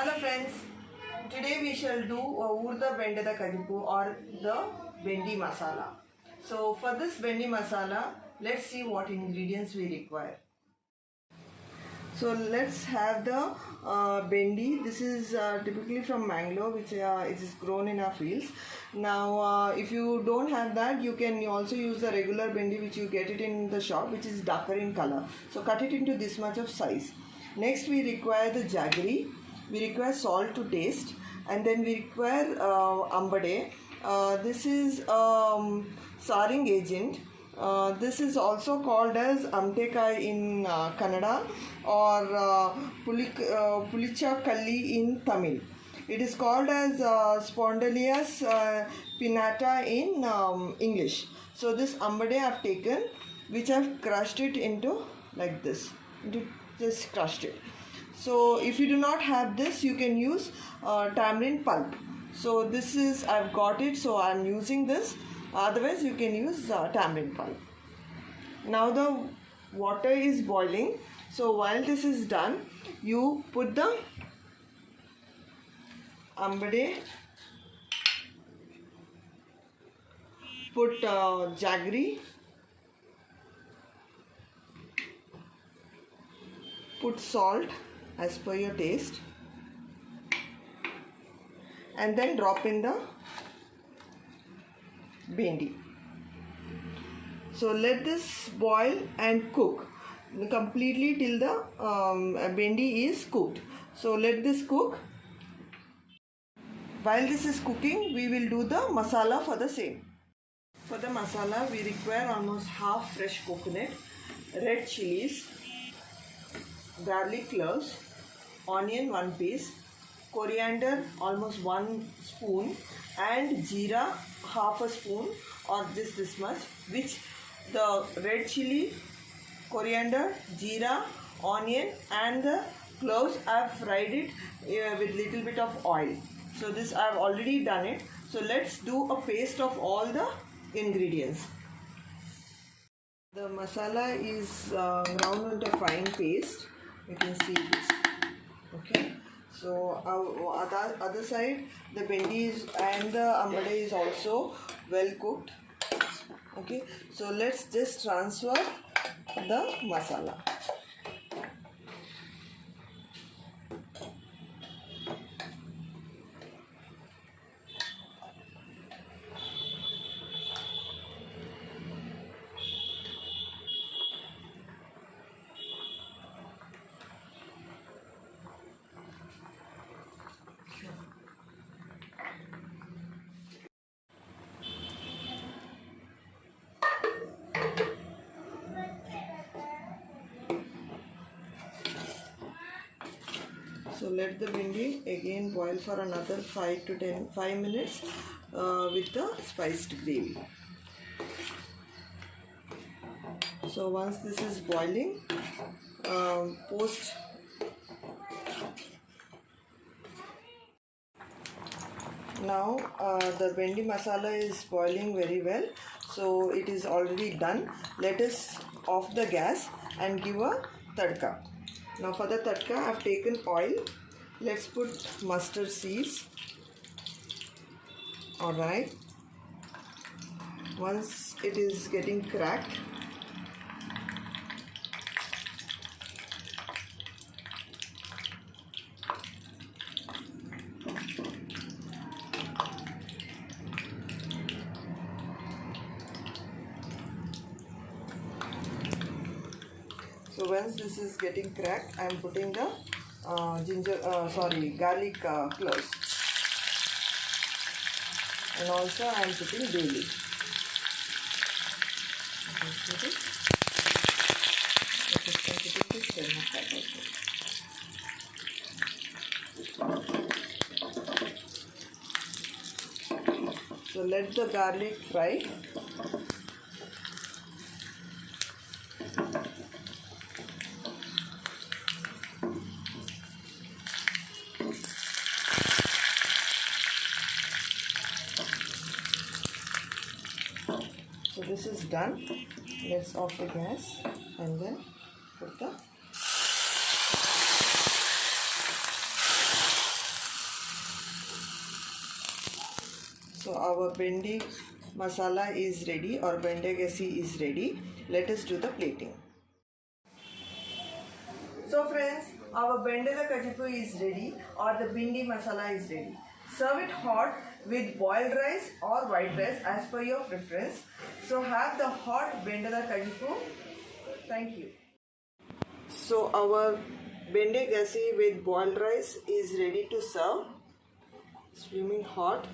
Hello friends, today we shall do Urda Bendada Kadipu or the Bendi Masala. So for this Bendi Masala, let's see what ingredients we require. So let's have the bendi. This is typically from Mangalore, which it is grown in our fields. Now if you don't have that, you can also use the regular bendi which you get it in the shop, which is darker in color. So cut it into this much of size. Next we require the jaggery. We require salt to taste, and then we require ambade. This is saring agent. This is also called as amtekai in Kannada or pulicha kalli in Tamil. It is called as Spondylus pinnata in English. So this ambade I have taken, which I have crushed it into like this. Just crushed it. So if you do not have this, you can use tamarind pulp. So this is, I've got it, so I'm using this. Otherwise you can use tamarind pulp. Now the water is boiling. So while this is done, you put the ambade, put jaggery, put salt as per your taste, and then drop in the bendi. So let this boil and cook completely till the bendi is cooked. So let this cook. While this is cooking, we will do the masala for the same. For the masala, we require almost half fresh coconut, red chilies, garlic cloves, onion 1 piece, coriander almost 1 spoon, and jeera half a spoon or just this much, which the red chili, coriander, jeera, onion and the cloves I have fried it with little bit of oil. So this I have already done it. So let's do a paste of all the ingredients. The masala is ground into a fine paste. You can see this. Okay. So other side, the bendi is and the ambade is also well cooked. Okay. So let's just transfer the masala. So let the bendi again boil for another 5 minutes with the spiced gravy. So once this is boiling, now the bendi masala is boiling very well, so it is already done. Let us off the gas and give a tadka. Now for the tadka, I have taken oil. Let's put mustard seeds. Alright. Once it is getting cracked, so once this is getting cracked, I am putting the garlic cloves, and also I am putting bay leaf. So let the garlic fry. So this is done. Let's off the gas and then put the our bendi masala is ready, or bendegasi is ready. Let us do the plating. So friends, our bendada kajipu is ready, or the bindi masala is ready. Serve it hot with boiled rice or white rice as per your preference. So have the hot bendada kajipu. Thank you. So our bendegasi with boiled rice is ready to serve. Steaming hot.